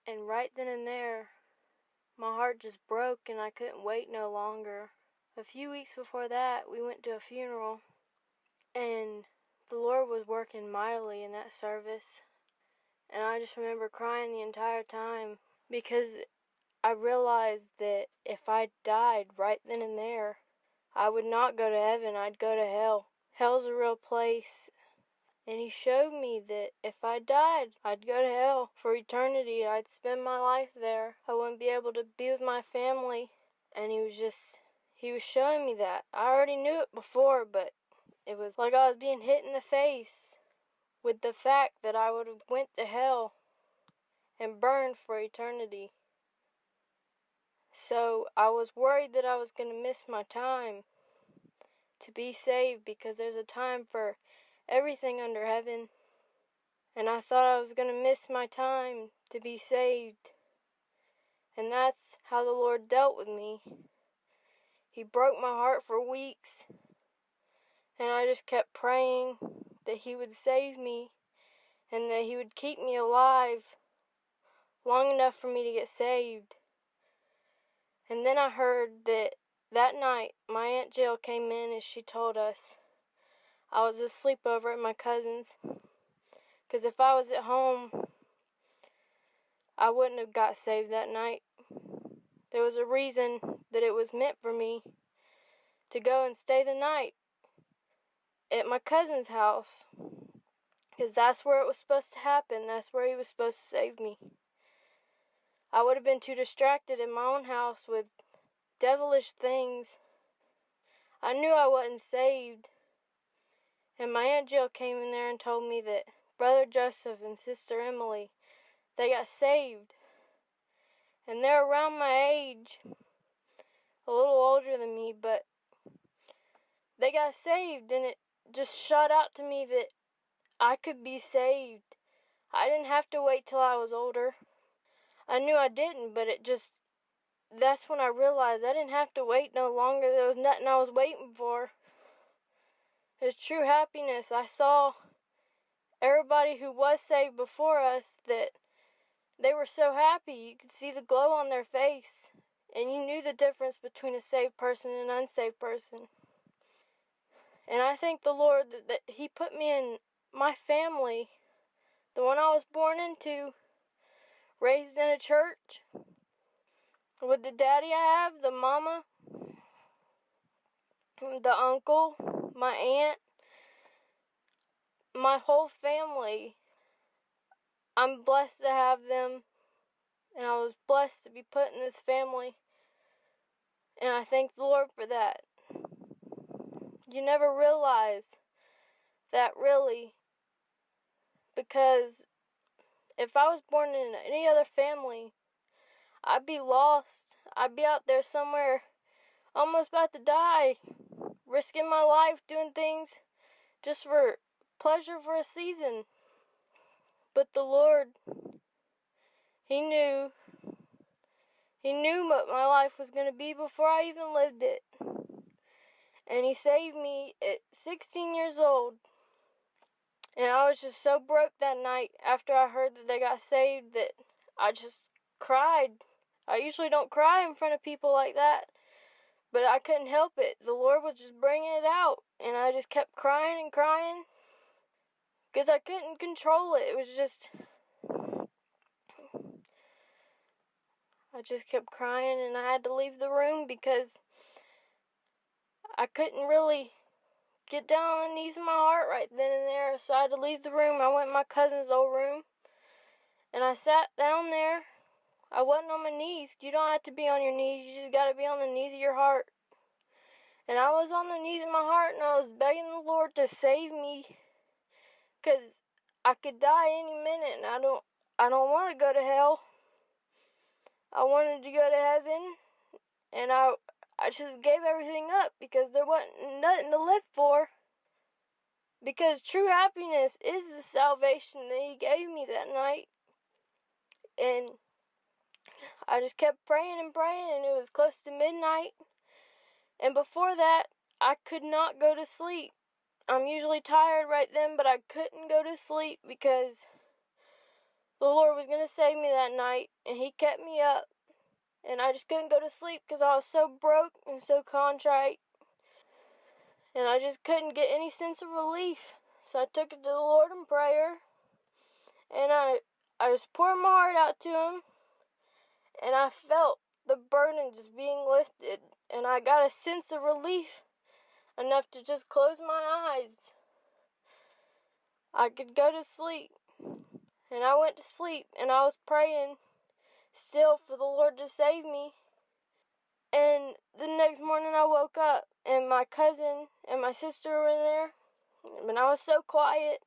And right then and there, my heart just broke and I couldn't wait no longer. A few weeks before that, we went to a funeral, and the Lord was working mightily in that service. And I just remember crying the entire time because I realized that if I died right then and there, I would not go to heaven, I'd go to hell. Hell's a real place. And he showed me that if I died, I'd go to hell for eternity. I'd spend my life there. I wouldn't be able to be with my family. And he was showing me that. I already knew it before, but it was like I was being hit in the face with the fact that I would have went to hell and burned for eternity. So I was worried that I was going to miss my time to be saved, because there's a time for everything under heaven. And I thought I was going to miss my time to be saved. And that's how the Lord dealt with me. He broke my heart for weeks. And I just kept praying that He would save me and that He would keep me alive long enough for me to get saved. And then I heard that night my Aunt Jill came in and she told us. I was asleep over at my cousin's, because if I was at home, I wouldn't have got saved that night. There was a reason that it was meant for me to go and stay the night at my cousin's house, because that's where it was supposed to happen. That's where He was supposed to save me. I would have been too distracted in my own house with devilish things. I knew I wasn't saved. And my Aunt Jill came in there and told me that Brother Joseph and Sister Emily, they got saved. And they're around my age, a little older than me, but they got saved, and it just shot out to me that I could be saved. I didn't have to wait till I was older. I knew I didn't, but that's when I realized I didn't have to wait no longer. There was nothing I was waiting for. It was true happiness. I saw everybody who was saved before us, that they were so happy. You could see the glow on their face, and you knew the difference between a saved person and an unsaved person. And I thank the Lord that He put me in my family, the one I was born into, raised in a church, with the daddy I have, the mama, the uncle, my aunt, my whole family. I'm blessed to have them, and I was blessed to be put in this family, and I thank the Lord for that. You never realize that, really, because if I was born in any other family, I'd be lost. I'd be out there somewhere, almost about to die, risking my life, doing things just for pleasure for a season. But the Lord, He knew what my life was going to be before I even lived it. And He saved me at 16 years old. And I was just so broke that night after I heard that they got saved that I just cried. I usually don't cry in front of people like that, but I couldn't help it. The Lord was just bringing it out, and I just kept crying and crying because I couldn't control it. It was just, I just kept crying, and I had to leave the room because I couldn't really get down on the knees in my heart right then and there, so I had to leave the room. I went in my cousin's old room, and I sat down there. I wasn't on my knees. You don't have to be on your knees. You just got to be on the knees of your heart. And I was on the knees of my heart, and I was begging the Lord to save me, because I could die any minute, and I don't want to go to hell. I wanted to go to heaven, and I just gave everything up because there wasn't nothing to live for. Because true happiness is the salvation that He gave me that night. And I just kept praying and praying, and it was close to midnight. And before that, I could not go to sleep. I'm usually tired right then, but I couldn't go to sleep because the Lord was going to save me that night, and He kept me up. And I just couldn't go to sleep because I was so broke and so contrite. And I just couldn't get any sense of relief. So I took it to the Lord in prayer. And I just poured my heart out to Him. And I felt the burden just being lifted. And I got a sense of relief enough to just close my eyes. I could go to sleep. And I went to sleep. And I was praying still for the Lord to save me. And the next morning I woke up, and my cousin and my sister were in there, and I was so quiet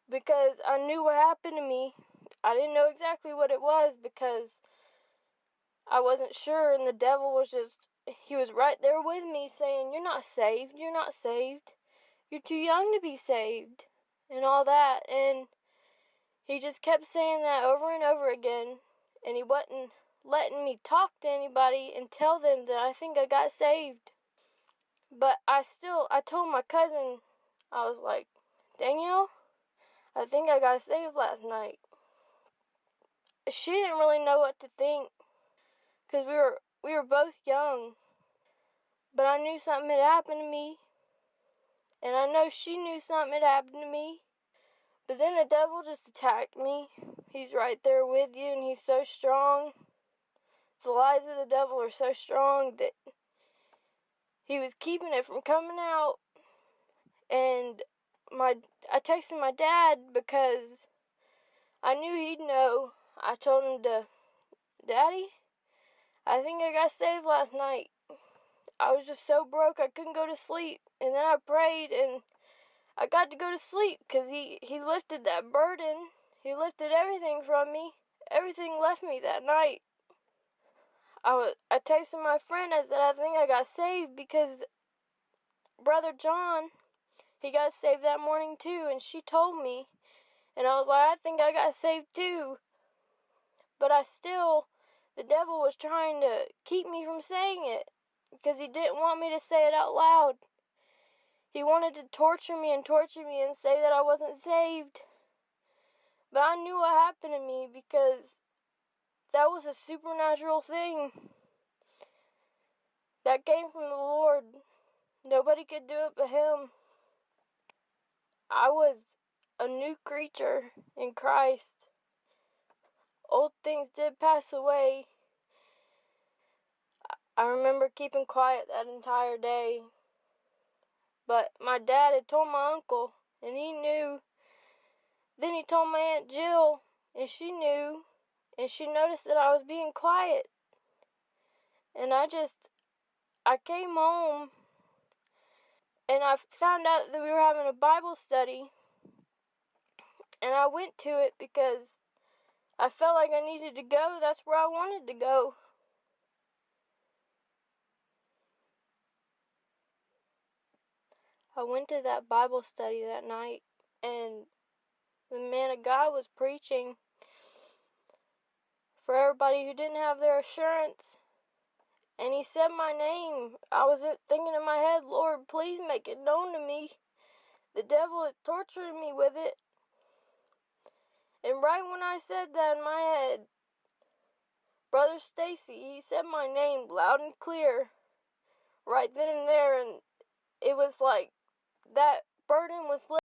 because I knew what happened to me. I didn't know exactly what it was because I wasn't sure, and the devil was he was right there with me saying, "You're not saved, you're not saved, you're too young to be saved," and all that, and he just kept saying that over and over again, and he wasn't letting me talk to anybody and tell them that I think I got saved. But I told my cousin, I was like, "Danielle, I think I got saved last night." She didn't really know what to think because we were both young. But I knew something had happened to me, and I know she knew something had happened to me. But then the devil just attacked me. He's right there with you, and he's so strong. The lies of the devil are so strong that he was keeping it from coming out. And I texted my dad because I knew he'd know. I told him "Daddy, I think I got saved last night. I was just so broke I couldn't go to sleep. And then I prayed and I got to go to sleep because he lifted that burden. He lifted everything from me. Everything left me that night." I texted my friend. I said, "I think I got saved because Brother John, he got saved that morning too." And she told me. And I was like, "I think I got saved too." But the devil was trying to keep me from saying it because he didn't want me to say it out loud. He wanted to torture me and say that I wasn't saved. But I knew what happened to me because that was a supernatural thing that came from the Lord. Nobody could do it but Him. I was a new creature in Christ. Old things did pass away. I remember keeping quiet that entire day. But my dad had told my uncle, and he knew. Then he told my Aunt Jill, and she knew. And she noticed that I was being quiet. And I came home, and I found out that we were having a Bible study. And I went to it because I felt like I needed to go. That's where I wanted to go. I went to that Bible study that night, and the man of God was preaching for everybody who didn't have their assurance. And he said my name. I was thinking in my head, "Lord, please make it known to me. The devil is torturing me with it." And right when I said that in my head, Brother Stacy, he said my name loud and clear right then and there. And it was like that burden was lifted.